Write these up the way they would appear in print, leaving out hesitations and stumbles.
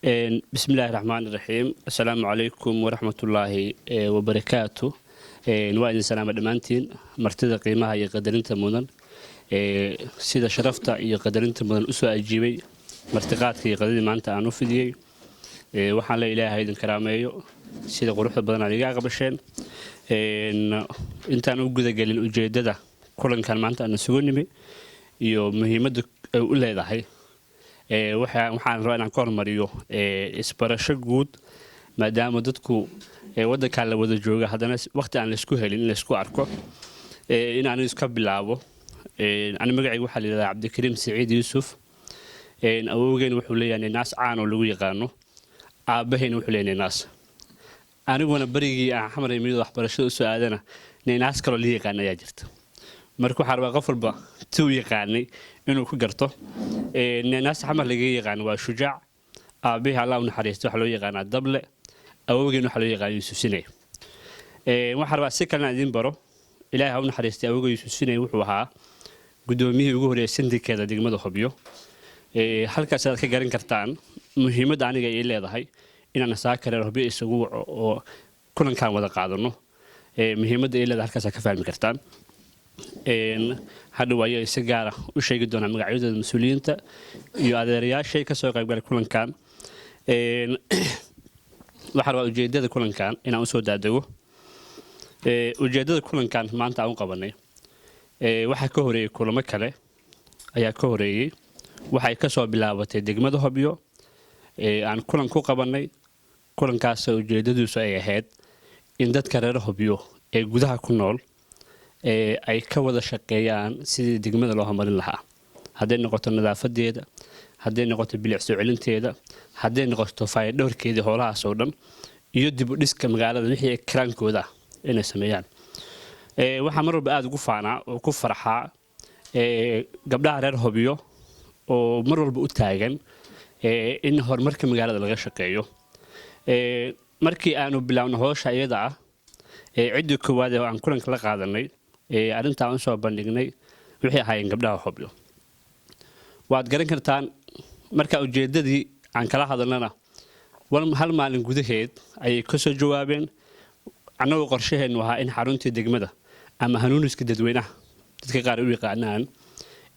بسم الله الرحمن الرحيم السلام عليكم ورحمة الله وبركاته. وإن سلام دمانتين مرتدى قيمها يقدرين تمونن سيدا شرفتا يقدرين تمونن أسوأ الجيبي مرتقات يقدرين معنتا عنو فيديي وحان لا إله هيدن كراميو سيدا قروح بدنا لقاء قبشين intaan u guda galin ujeedada kulankan maanta aan sugu nimi iyo muhiimadda uu leedahay waxaan rabaa inaan ka hormariyo isbarasho guud maadaama dadku waddanka la wada jooga haddana waqti aan la isku helin in la isku arko inaan iska bilaabo aan magacayga waxa la yiraahdaa Cabdikariim Saciid Yuusuf awowgeen wuxuu leeyahay naas caan oo lagu yaqaano aabaheen wuxuu leeyahay naas aniguna barigii aan xamar imid waxbarashada soo aadana naas kale la yaqaan ayaa jirta markuu xarba qof walba tuu yaqaanay inuu ku garto naas xamar laga yaqaan waa shujaac aabihi Allah u naxariisto waxa loo yaqaan dable awowgeen waxa loo yaqaan Yuusuf Sinay waxa rabaa si kale idin baro Ilaahay ha u naxariisto awowgeen Yuusuf Sinay wuxuu ahaa gudoomiyihii ugu horeeyay sindikeeda degmada Hobyo halkaas aad ka garan kartaan muhiimadda aniga ay leedahay inaan saakare Hobyo isugu oo kulankan wada qaadano muhiimadda ay leedahay halkaas ka fahmi kartaan hadda way si gaar ah u sheegi doona magacyada mas'uuliyiinta iyo adeerayaasha ka soo qayb galay kulankan waxa waa ujeedada kulankan inaan u soo daadago ujeedada kulankan maanta aan qabanay waxa ka horeeyay kulamo kale ayaa ka horeeyay waxay ka soo bilaabatay degmada Hobyo aan kulan ku qabanay kulankaas ujeedadiisu ay ahayd in dadka reer Hobyo ee gudaha ku nool ay ka wada shaqeeyaan sidii degmada loo horumarin lahaa haddii noqoto nadaafadeeda haddii noqoto bilic soo celinteeda haddii noqoto faa'iidowrkeeda howlahaas oo dhan iyo dib u dhiska magaalada wixii kraankooda inay sameeyaan waxa mar walba aad ugu faanaa oo ku farxaa gabdhaha reer Hobyo oo mar walba u taagan in horumarka magaalada laga shaqeeyo markii aanu bilaawno hawsha iyada ah cidii koowaad ee aan kulanka la qaadanay arinta aan soo bandhignay wixii ahaayeen gabdhaha Hobyo waad garan kartaan marka ujeedadii aan kala hadalnana hal maalin gudaheed ay ka soo jawaabeen anagoo qorshaheenu ahaa in xaruntii degmada ama hanuuniska dadweynaha dadka qaar u yaqaanaan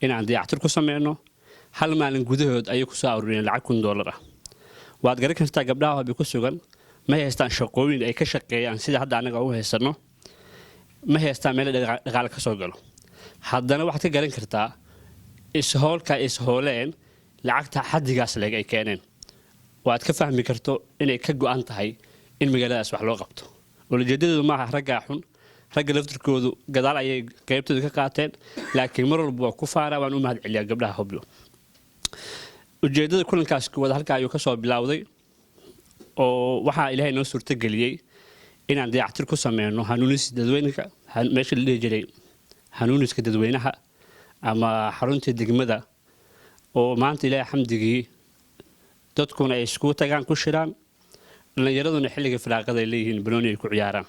inaan dayactir ku sameeyno hal maalin gudahood ay ku soo ururiyeen lacag $1,000 waad garan kartaa gabdhaha Hobyo ku sugan ma haystaan shaqooyin ay ka shaqeeyaan sida hadda anaga u haysano ma haystaan meel dhaqaale ka soo galo haddana waxaad ka garan kartaa ishooleen lacagta xadigaas leeg ay keeneen waad ka fahmi karto inay ka go'an tahay in magaaladaas wax loo qabto ujeedadu ma aha ragga xun ragga laftirkoodu gadaal ayay qaybtooda ka qaateen laakiin mar walba waa ku faara waan u mahad celiyaa gabdhaha Hobyo ujeedada kulankaas wada halka ayuu ka soo bilowday oo waxa Ilaahay noo suurta galiyay inaan dayactir ku sameeyno hanuuniska dadweynaha meesha la jiray hanuuniska dadweynaha ama xarunta degmada oo maanta Ilaahay xamdigii dadkuna ay isku tagaan ku shiraan dhalinyaraduna xilliga firaaqada ay leeyihiin banooni ay ku ciyaaraan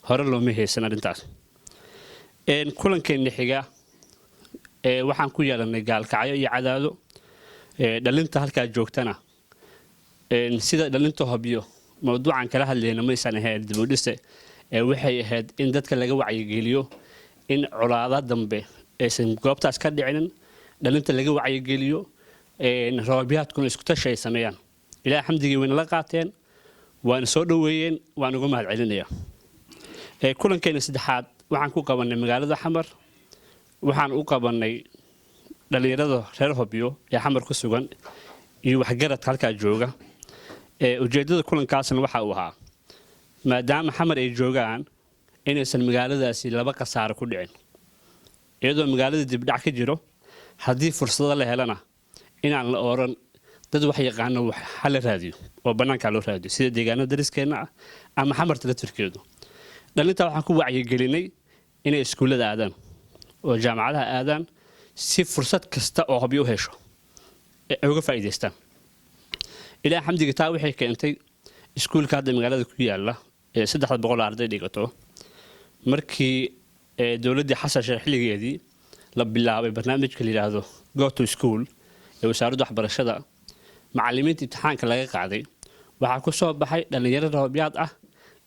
hore loo ma haysan arintaas kulankeena xiga waxaan ku yeelanay gaalkacyo iyo cadaado dhalinta halka joogtana sida dhalinta Hobyo mawduucan kala hadlayna ma aysan ahayn dib u dhis waxay ahayd in dadka laga wacyigeliyo in colaada dambe aysan goobtaas ka dhicin dhalinta laga wacyigeliyo roobiyaadkuna isku tashay sameeyaan Ilaahay xamdigii wayna la qaateen waan soo dhaweeyeen waan uga mahad celinayaa kulankeena saddexaad waxaan ku qabanay magaalada Xamar waxaan u qabanay dhalinyarada reer Hobyo ee Xamar ku sugan iyo waxgaradka halka jooga ujeedada kulankaasna waxa uu ahaa maadaama Xamar ay joogaan inaysan magaaladaasi laba qasaar ku dhicin iyadoo magaalada dib dhac ka jiro haddii fursado la helana inaan la oran dad wax yaqaan wax xal raadiyo oo banaanka loo raadiyo sida deegaanada dariskeena ama Xamarta la turkeedo dhalinta waxaan ku wacyigelinay inay iskuulada aadaan oo jaamacadaha aadaan si fursad kasta oo Hobyo u hesho ay uga faa'iideystaan Ilaahay xamdiga taa waxay keentay iskuulka hadda magaalada ku yaala 300 arday dhigato markii dawladda Xasan Sheekh xilligeedii la bilaabay barnaamijka la yiraahdo Go to School ee wasaaradda waxbarashada macallimiinta imtixaanka laga qaaday waxaa ku soo baxay dhalinyaro hobyaad ah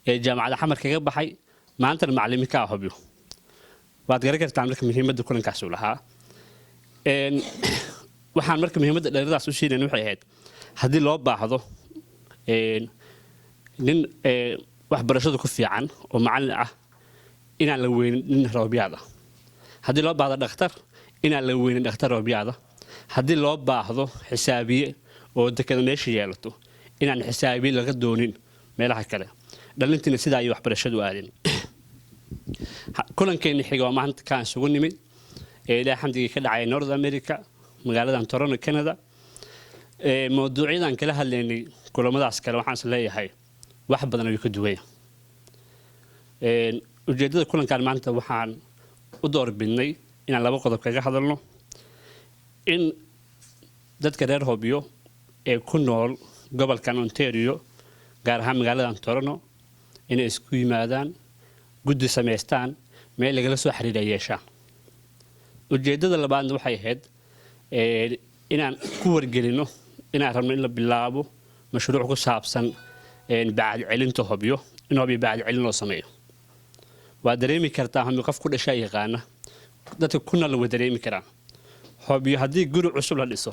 ee jaamacadda xamar kaga baxay maantana macallimiin ka hobyo waad garan kartaa marka muhiimadda kulankaas uu lahaa waxaan marka muhiimadda dhalinyaradaas u siinayna waxay ahayd haddii loo baahdo nin waxbarashada ku fiican oo macallin ah inaan la weynin nin hobyaad ah haddii loo baahdo dhakhtar inaan la weynin dhakhtar hobyaad ah haddii loo baahdo xisaabiye oo dekada meesha yeelato inaan xisaabiye laga doonin meelaha kale dhalintiina sidaa ay waxbarashadu aadeen kulankeena xiga waa maanta kaan isugu nimid ilaa xamdigii ka dhacay North America magaaladan Toronto Canada mowduucyadan kala hadlaynay kulamadaas kale waxaan is leeyahay wax badan ayuu ka duwaya ujeedada kulankan maanta waxaan u doorbidnay inaan laba qodob kaga hadalno in dadka reer Hobyo ee ku nool gobolkan Ontario gaar ahaan magaaladan Toronto inay isku yimaadaan guddi sameystaan meel laga soo xiriir yeeshaan ujeedada labaadna waxay ahayd inaan ku wargelino inaan rabno in la bilaabo mashruuc ku saabsan bacad celinta Hobyo in Hobyo bacad celin loo sameeyo waa dareemi kartaa hami qof ku dhashay yaqaana dadka kuna la wada dareemi karaan Hobyo haddii guri cusub la dhiso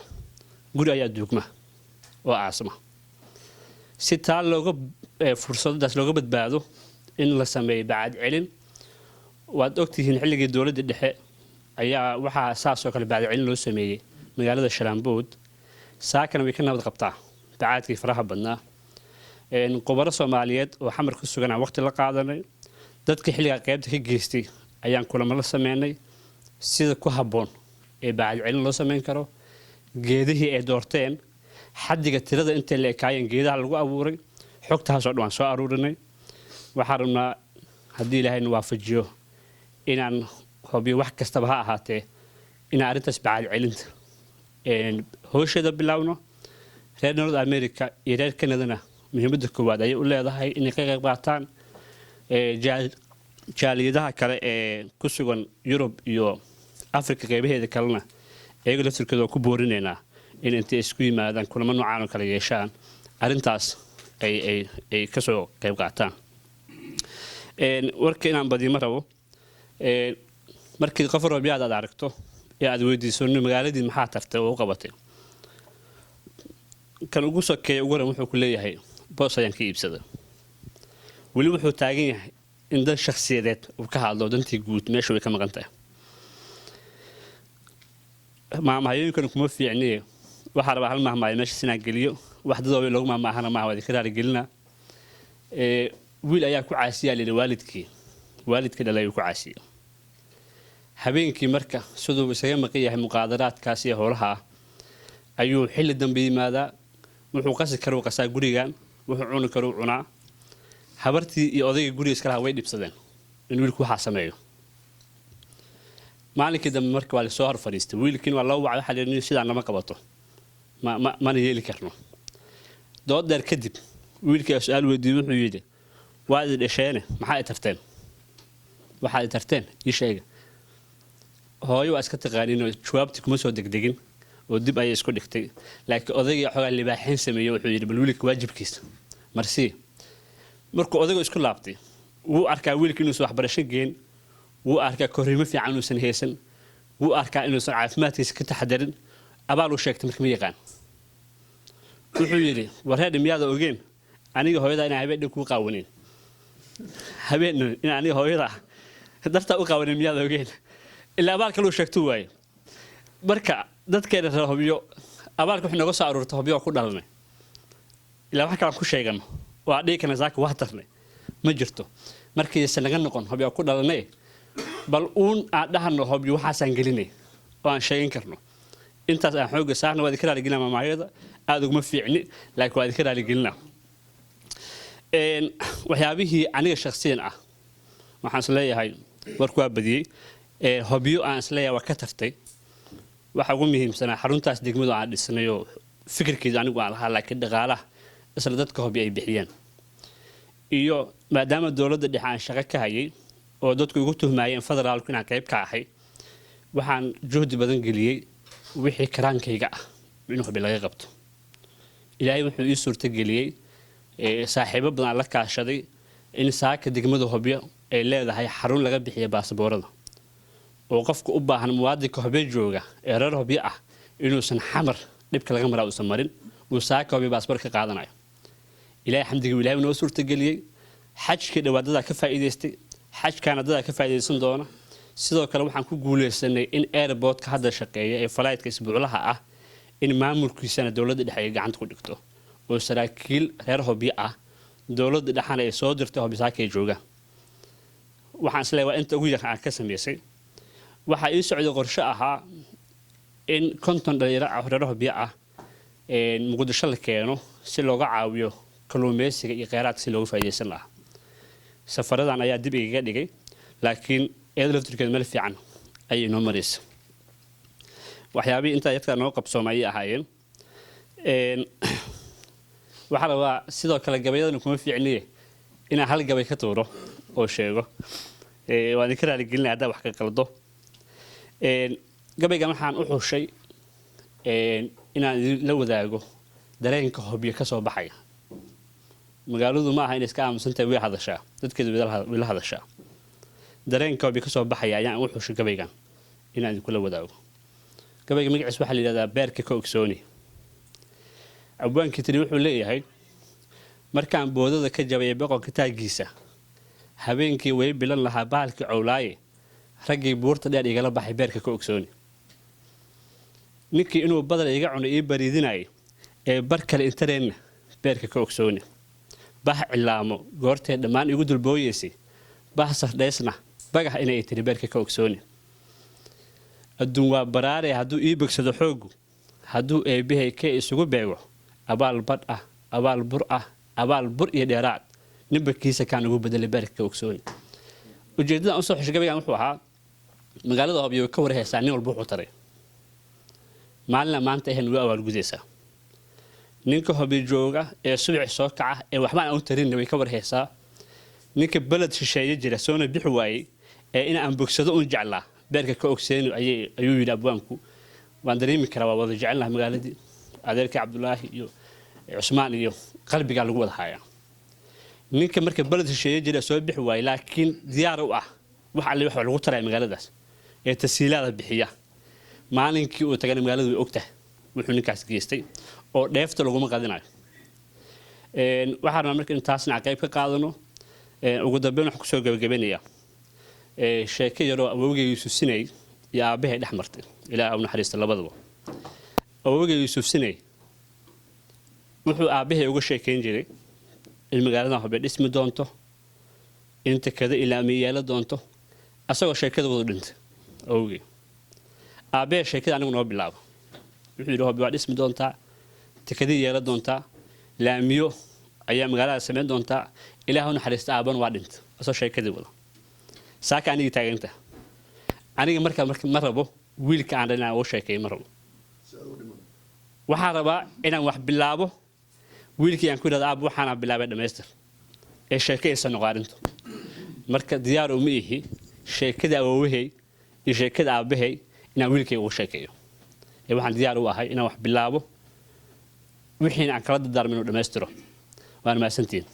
guri ayaa duugma oo aasma si taa looga fursadaas looga badbaado in la sameeyo bacad celin waad ogtihiin xilligii dawladda dhexe ayaa waxaa saas oo kale bacad celin loo sameeyay magaalada Shalaambood saakana way ka nabad qabtaa bacaadkii faraha badnaa qobaro Soomaaliyeed oo xamar ku sugan aan waqti la qaadanay dadka xilliga qaybta ka geystay ayaan kulamo la sameynay sida ku haboon ee bacad celin loo sameyn karo geedihii ay doorteen xaddiga tirada inta la eekaayeen geedaha lagu abuuray xogtaas oo dhan soo aruurinay waxaan rabnaa haddii Ilaahayna waafajiyo inaan Hobyo wax kastaba ha ahaatee inaan arrintaas bacad celinta howsheeda bilowno reer North America iyo reer Canada muhiimadda koowaad ay u leedahay inay ka qayb qaataan jaaliyadaha kale ee ku sugan Europe iyo Afrika qaybaheeda kalena ayaga laftirkooda ku boorineynaa in intay isku yimaadaan kulamo noocan oo kale yeeshaan arrintaas ay ka soo qayb qaataan warka inaan badimo rabo markii qof Hobyaad aad aragto ee aad weydiiso magaaladii maxaa tartay oo u qabatay kan ugu sokeeyay ugu horan wuxuu ku leeyahay boos ayaan ka iibsaday wali wuxuu taagan yahay in dad shakhsiyadeed uu ka hadlo dantii guud meesha way ka maqan tahay maamahayooyinkan kuma fiicnee waxa rabaa hal maamaayo meesha sinaa geliyo wax dadooda lagu maamaahana maaha wada ka raali gelina wiil ayaa ku caasiyaa waalidkii dhalay ku caasiyo habeenkii marka sidoo isaga maqan yahay muqaadaraadkaas iyo howlaha ayuu xilli dambe yimaadaa wuxuu qasi karo qasaa gurigan wuxuu cuni karo cunaa habartii iyo odayga guriga iska lahaa way dhibsadeen in wiilku waxa sameeyo maalinkii dambe marka waa la soo hor fadhiistay wiilkiin waa loo wacay waxa leeyahay sidaan lama qabato ma yeeli karno dood dheer kadib wiilkii su'aal weydiiyay wuxuu yidhi waad dhasheene maxay tarteen waxay tarteen ii sheega hooyo waa iska taqaaniin jawaabti kuma soo degdegin oo dib ay isku dhigtay laakiin odayga xogaa libaaxin sameeyay wuxuu yidhi bal wiilka waajibkiisa marsi markuu odaygu isku laabtay wuu arkaa wiilka inuu wax barasho geen wuu arkaa korriimo fiican inuu san heesan wuu arkaa inuu san caafimaadkiisa ka taxadarin abaal u sheegtay markii ma yaqaan wuxuu yidhi wareer miyaada ogeen aniga hooyada inaan habeen ku qaawanin habeen in aniga hooyada darta u qaawanin miyaada ogeen ilaa abaalka loo sheegto waaye marka dadkeena reer Hobyo abaalka wuxuu naga soo aruurtay Hobyo ku dhalanay ilaa wax kale ku sheegano waa dhigana zaaka wax tarnay ma jirto markii sanaga noqon Hobyo ku dhalanay bal uun aan dhahno Hobyo waxaan gelinay oo aan sheegin karno intaas aan xoog saarno wadi kala gelina maamaayada aad ugu ma fiicni laakiin wadi kala gelina waxyaabihii aniga shakhsiyan ah waxaan isleeyahay warku waa badiyay Hobyo aan isleeyahay waa ka tartay waxa ugu muhiimsanaa xaruntaas degmadu aan dhisnayo fikirkiisa anigu aan lahaa laakiin dhaqaalaha isla dadka Hobyo ay bixiyeen iyo maadaama dawladda dhexe aan shaqo ka hayay oo dadku ugu tuhmaayeen federaalku inaan qayb ka ahay waxaan juhdi badan geliyay wixii karaankayga ah in Hobyo laga qabto ilaahay wuxuu ii suurtageliyey saaxiibo badan la kaashaday in saaka degmada Hobyo ay leedahay xarun laga bixiyo baasaboorada oo qofku u baahan muwaadinka Hobyo jooga ee reer Hobyo ah inuusan xamar dhibka laga maraa uusan marin uu saaka Hobyo baasaboor ka qaadanayo ilaahay xamdiga ilaahay noo suurtageliyey xajka dhawaadada ka faa'iideystay xajkana dad ka faa'iideysan doona sidoo kale waxaan ku guuleysanay in airport ka hadda shaqeeya ee flight-ka isbuuclaha ah in maamulkiisana dawladda dhexe ay gacanta ku dhigto oo saraakiil reer Hobyo ah dawladda dhaxana ay soo dirtay Hobyo saaka ay joogaan waxaan isleeyahay waa inta ugu yar aan ka sameysay waxa ii socday qorshe ahaa in konton dhalinyaro ah reer Hobyo ah Muqdisho la keeno si looga caawiyo kalluumeysiga iyo kheyraadka si looga faa'iideysan lahaa safaradan ayaa dib iga dhigay laakiin eedlaftirkeed meel fiican ayay noo maraysaa waxyaabii inta yadka noo qabsoomay ahaayeen waxa la sidoo kale gabayadana kuma fiicniye in hal gabay ka tuuro oo sheego waan ka raali gelinay hadda wax ka qaldo gabayga waxaan u xushay inaan la wadaago dareenka Hobyo ka soo baxaya magaaladu ma aha in iska aamusantahay way hadashaa dadkeedu way la hadashaa dareenka Hobyo ka soo baxaya ayaan u xushay gabaygan inaan kula wadaago gabayga magaciisa waxa la yiraahdaa beerka ka ogsooni abwaankii tiri wuxuu leeyahay markaan boodada ka jabay boqolka taagiisa habeenkii way bilan lahaa baalki cawlaaye raggii buurta dheer igala baxay beerka ka ogsooni ninkii inuu badal iga cunay ii bariidinay ee bar kale intareen beerka ka ogsooni bah cilaamo goortee dhammaan igu dulbooyeysay bah sardheysna bagax inay tiri beerka ka ogsooni adduun waa baraare hadduu ii bogsado xoogu hadduu eebahay ka isugu beego abaal badh ah abaal bur ah abaal bur iyo dheeraad nimbarkiisa kaan ugu bedelay beerka ka ogsooni ujeedada aan soo xushay gabaygan wuxuu ahaa magaalada Hobyo ka warhaysaa nin walba wuxuu taray maalin maanta ahayn waa awaal gudaysaa ninka Hobyo jooga ee subax soo kaca ee waxba aan u tarin way ka warhaysaa ninka balad shisheeye jira soona bixi waayay ee in aan bogsado u jeclaa beerka ka ogsooni ayuu yiri abwaanku waan dareemi karaa waa wada jecelnahay magaaladii adeerka Cabdullaahi iyo Cusmaan iyo qalbiga lagu wada hayaa ninka marka balad shisheeye jira soo bixi waayay laakiin diyaar u ah wax alle wax lagu taray magaaladaas ee tasiilaada bixiya maalinkii uu tagay magaaladu way ogtahay wuxuu ninkaas geystay oo dheefta lagu ma qadinayo waxaan markaa intaasna qayb ka qaadano ugu dambeyn wax ku soo gabagabeynaya sheeko yaro awowgay Yuusuf Sinay iyo aabahay dhaxmartay ilaahay u naxariisto labadaba awowgay Yuusuf Sinay wuxuu aabahay uga sheekeyn jiray in magaalada Hobyo dhismi doonto inta kada ilaa miyaala doonto asagoo sheekada wada dhintay awowgay aabahay sheekada anigu noo bilaabo wuxuu yiri Hobyo waa dhismi doontaa tikadii yeela doontaa laamiyo ayaa magaalada sameyn doontaa ilaahay u naxariisto aaban waa dhintay asoo sheekada wada saaka aniga taaganta aniga marka ma rabo wiilka aan dhalin oo sheekay ma rabo waxa rabaa inaan wax bilaabo wiilkii aan ku yiraahdo aab waxaan bilaabay dhameystir ee sheekaysan noqoninto marka diyaar u miihi sheekada awowhay iyo sheekada aabahay inaan wiilkay ugu sheekayo ee waxaan diyaar u ahay inaan wax bilaabo wixii aan kala dardaarmino dhameystiro waan ma santiin